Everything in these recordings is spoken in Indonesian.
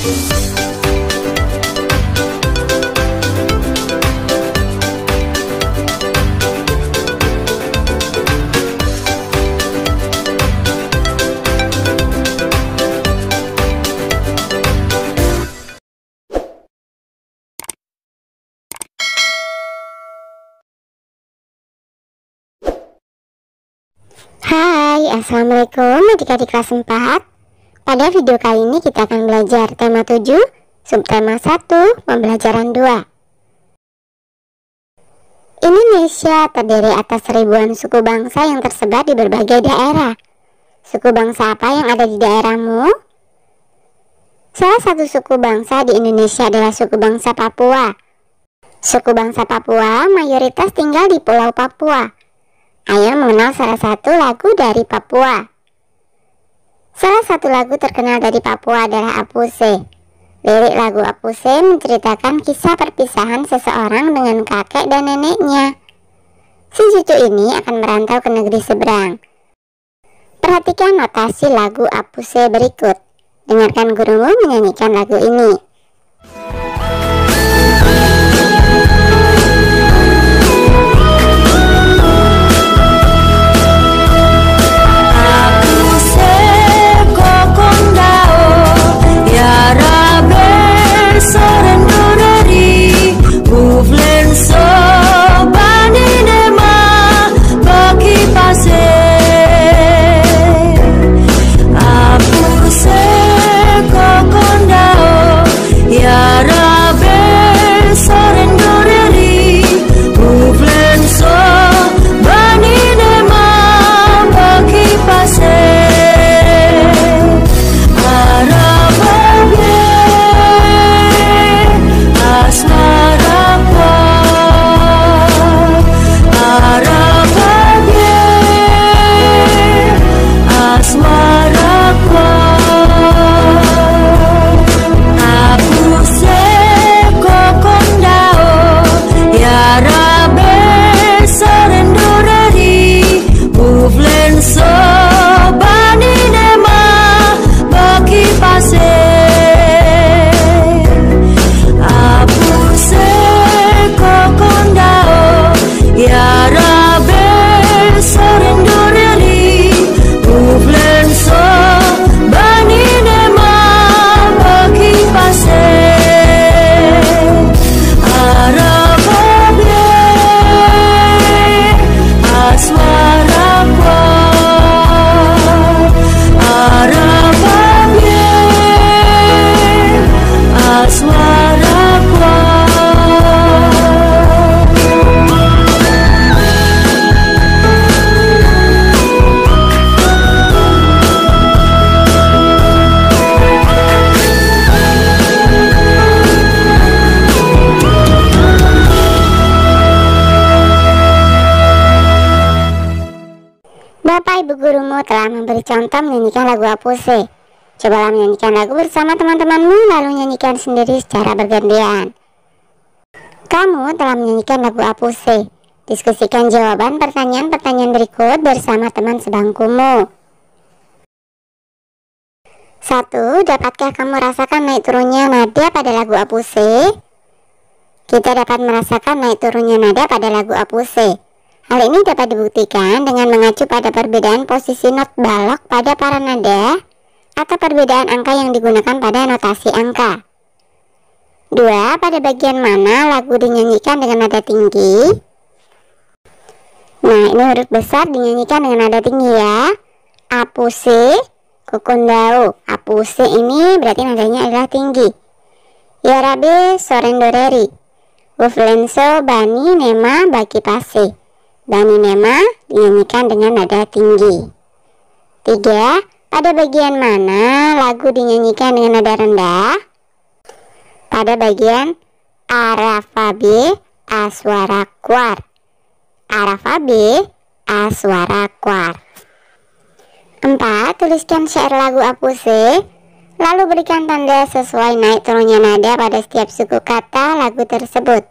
Hai, assalamualaikum adik-adik kelas 4. Pada video kali ini kita akan belajar tema 7, subtema 1, pembelajaran 2. Indonesia terdiri atas ribuan suku bangsa yang tersebar di berbagai daerah. Suku bangsa apa yang ada di daerahmu? Salah satu suku bangsa di Indonesia adalah suku bangsa Papua. Suku bangsa Papua mayoritas tinggal di Pulau Papua. Ayo mengenal salah satu lagu dari Papua. Salah satu lagu terkenal dari Papua adalah Apuse. Lirik lagu Apuse menceritakan kisah perpisahan seseorang dengan kakek dan neneknya. Si cucu ini akan merantau ke negeri seberang. Perhatikan notasi lagu Apuse berikut. Dengarkan gurumu menyanyikan lagu ini. Bapak Ibu gurumu telah memberi contoh menyanyikan lagu Apuse. Cobalah menyanyikan lagu bersama teman-temanmu, lalu nyanyikan sendiri secara bergantian. Kamu telah menyanyikan lagu Apuse. Diskusikan jawaban pertanyaan-pertanyaan berikut bersama teman sebangkumu. 1. Dapatkah kamu rasakan naik turunnya nada pada lagu Apuse? Kita dapat merasakan naik turunnya nada pada lagu Apuse. Hal ini dapat dibuktikan dengan mengacu pada perbedaan posisi not balok pada para nada atau perbedaan angka yang digunakan pada notasi angka. 2. Pada bagian mana lagu dinyanyikan dengan nada tinggi? Nah, ini huruf besar dinyanyikan dengan nada tinggi ya. Apuse, kokondao. Apuse ini berarti nadanya adalah tinggi. Yarabe, sorendoreri. Wuflenso, bani, nema, baki pase. Bani nema dinyanyikan dengan nada tinggi. 3. Pada bagian mana lagu dinyanyikan dengan nada rendah? Pada bagian arafabe aswara kwar. Arafabe aswara kwar. 4. Tuliskan syair lagu Apuse, lalu berikan tanda sesuai naik turunnya nada pada setiap suku kata lagu tersebut.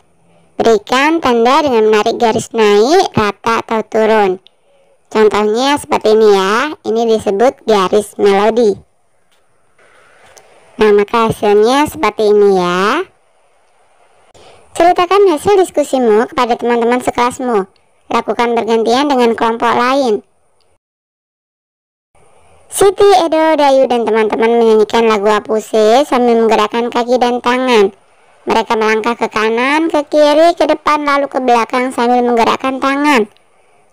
Berikan tanda dengan menarik garis naik, rata, atau turun. Contohnya seperti ini ya, ini disebut garis melodi. Nah, maka hasilnya seperti ini ya. Ceritakan hasil diskusimu kepada teman-teman sekelasmu. Lakukan bergantian dengan kelompok lain. Siti, Edo, Dayu, dan teman-teman menyanyikan lagu Apuse sambil menggerakkan kaki dan tangan. Mereka melangkah ke kanan, ke kiri, ke depan, lalu ke belakang sambil menggerakkan tangan.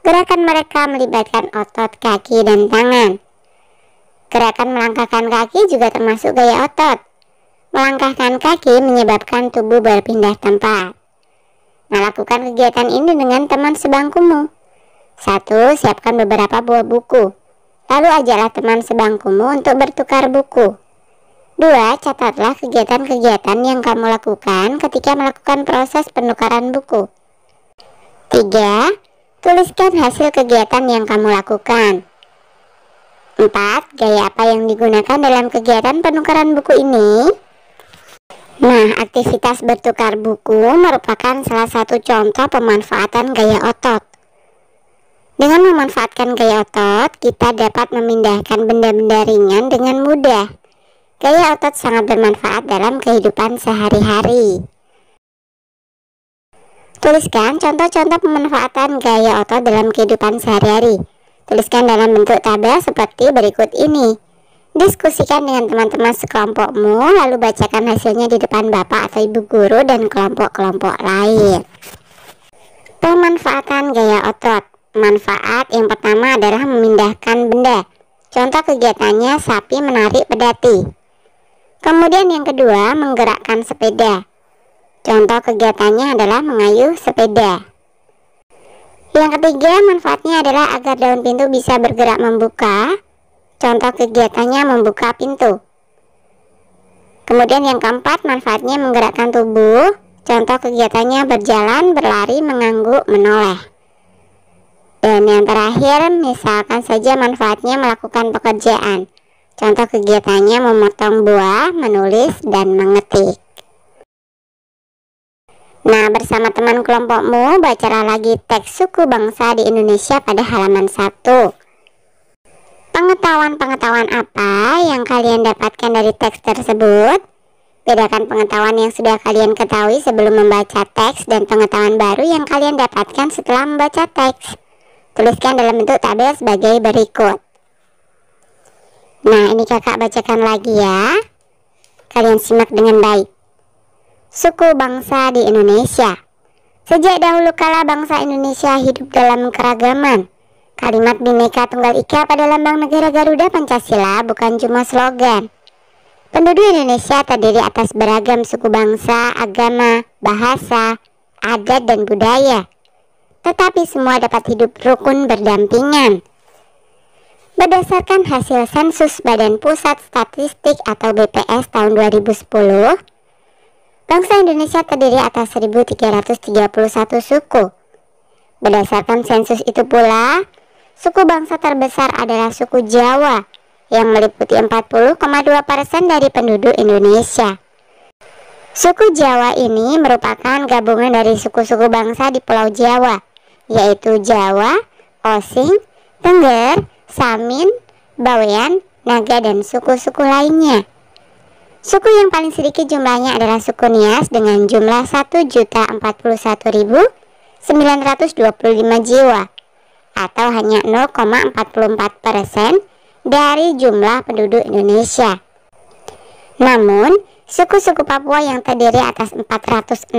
Gerakan mereka melibatkan otot kaki dan tangan. Gerakan melangkahkan kaki juga termasuk gaya otot. Melangkahkan kaki menyebabkan tubuh berpindah tempat. Nah, lakukan kegiatan ini dengan teman sebangkumu. 1. Siapkan beberapa buah buku. Lalu ajaklah teman sebangkumu untuk bertukar buku. 2. Catatlah kegiatan-kegiatan yang kamu lakukan ketika melakukan proses penukaran buku. 3. Tuliskan hasil kegiatan yang kamu lakukan. 4. Gaya apa yang digunakan dalam kegiatan penukaran buku ini? Nah, aktivitas bertukar buku merupakan salah satu contoh pemanfaatan gaya otot. Dengan memanfaatkan gaya otot, kita dapat memindahkan benda-benda ringan dengan mudah. Gaya otot sangat bermanfaat dalam kehidupan sehari-hari. Tuliskan contoh-contoh pemanfaatan gaya otot dalam kehidupan sehari-hari. Tuliskan dalam bentuk tabel seperti berikut ini. Diskusikan dengan teman-teman sekelompokmu, lalu bacakan hasilnya di depan bapak atau ibu guru dan kelompok-kelompok lain. Pemanfaatan gaya otot. Manfaat yang pertama adalah memindahkan benda. Contoh kegiatannya sapi menarik pedati. Kemudian yang kedua, menggerakkan sepeda. Contoh kegiatannya adalah mengayuh sepeda. Yang ketiga, manfaatnya adalah agar daun pintu bisa bergerak membuka. Contoh kegiatannya membuka pintu. Kemudian yang keempat, manfaatnya menggerakkan tubuh. Contoh kegiatannya berjalan, berlari, mengangguk, menoleh. Dan yang terakhir, misalkan saja manfaatnya melakukan pekerjaan. Contoh kegiatannya memotong buah, menulis, dan mengetik. Nah, bersama teman kelompokmu, bacalah lagi teks suku bangsa di Indonesia pada halaman 1. Pengetahuan-pengetahuan apa yang kalian dapatkan dari teks tersebut? Bedakan pengetahuan yang sudah kalian ketahui sebelum membaca teks dan pengetahuan baru yang kalian dapatkan setelah membaca teks. Tuliskan dalam bentuk tabel sebagai berikut. Nah, ini kakak bacakan lagi ya. Kalian simak dengan baik. Suku bangsa di Indonesia. Sejak dahulu kala bangsa Indonesia hidup dalam keragaman. Kalimat Bhinneka Tunggal Ika pada lambang negara Garuda Pancasila bukan cuma slogan. Penduduk Indonesia terdiri atas beragam suku bangsa, agama, bahasa, adat, dan budaya. Tetapi semua dapat hidup rukun berdampingan. Berdasarkan hasil sensus Badan Pusat Statistik atau BPS tahun 2010, bangsa Indonesia terdiri atas 1.331 suku. Berdasarkan sensus itu pula, suku bangsa terbesar adalah suku Jawa yang meliputi 40,2% dari penduduk Indonesia. Suku Jawa ini merupakan gabungan dari suku-suku bangsa di Pulau Jawa, yaitu Jawa, Osing, Tengger, Samin, Bawean, Naga, dan suku-suku lainnya. Suku yang paling sedikit jumlahnya adalah suku Nias dengan jumlah 1.041.925 jiwa, atau hanya 0,44% dari jumlah penduduk Indonesia. Namun, suku-suku Papua yang terdiri atas 466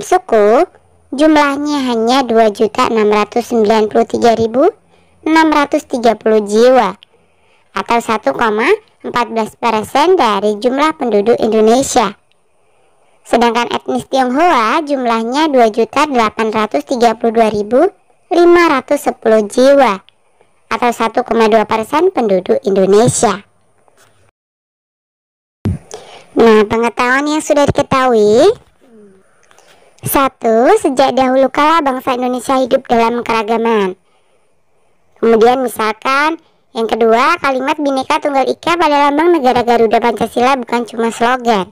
suku, jumlahnya hanya 2.693.630 jiwa, atau 1,14% dari jumlah penduduk Indonesia. Sedangkan etnis Tionghoa jumlahnya 2.832.510 jiwa, atau 1,2% penduduk Indonesia. Nah, pengetahuan yang sudah diketahui. 1. Sejak dahulu kala bangsa Indonesia hidup dalam keragaman. Kemudian misalkan yang kedua, kalimat Bhinneka Tunggal Ika pada lambang negara Garuda Pancasila bukan cuma slogan.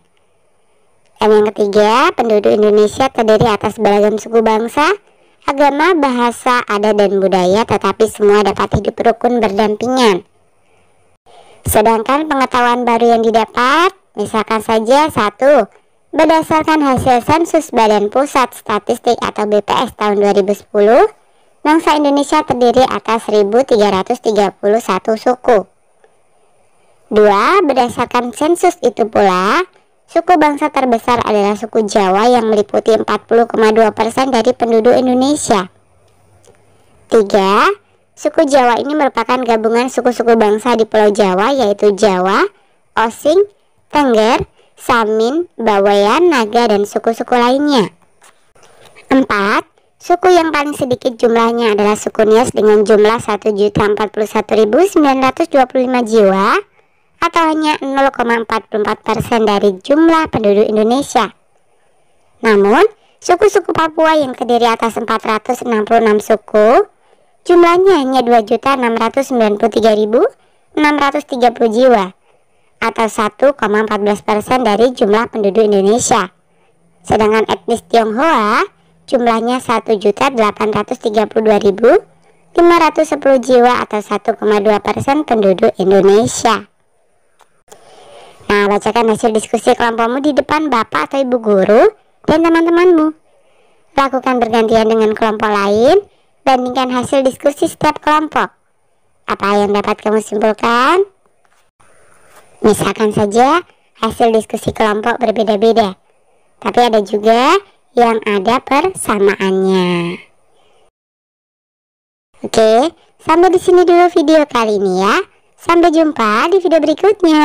Dan yang ketiga, penduduk Indonesia terdiri atas beragam suku bangsa, agama, bahasa, adat, dan budaya, tetapi semua dapat hidup rukun berdampingan. Sedangkan pengetahuan baru yang didapat Misalkan saja 1. Berdasarkan hasil sensus Badan Pusat Statistik atau BPS tahun 2010, bangsa Indonesia terdiri atas 1331 suku. 2. Berdasarkan sensus itu pula, suku bangsa terbesar adalah suku Jawa yang meliputi 40,2% dari penduduk Indonesia. 3. Suku Jawa ini merupakan gabungan suku-suku bangsa di Pulau Jawa, yaitu Jawa, Osing, Tengger, Samin, Bawean, Naga, dan suku-suku lainnya. 4. Suku yang paling sedikit jumlahnya adalah suku Nias dengan jumlah 1.041.925 jiwa atau hanya 0,44% dari jumlah penduduk Indonesia. Namun, suku-suku Papua yang terdiri atas 466 suku, jumlahnya hanya 2.693.630 jiwa atau 1,14% dari jumlah penduduk Indonesia. Sedangkan etnis Tionghoa jumlahnya 1.832.510 jiwa atau 1,2% penduduk Indonesia. Nah, bacakan hasil diskusi kelompokmu di depan Bapak atau Ibu guru dan teman-temanmu. Lakukan bergantian dengan kelompok lain, bandingkan hasil diskusi setiap kelompok. Apa yang dapat kamu simpulkan? Misalkan saja hasil diskusi kelompok berbeda-beda, tapi ada juga yang ada persamaannya. Oke, sampai di sini dulu video kali ini ya. Sampai jumpa di video berikutnya.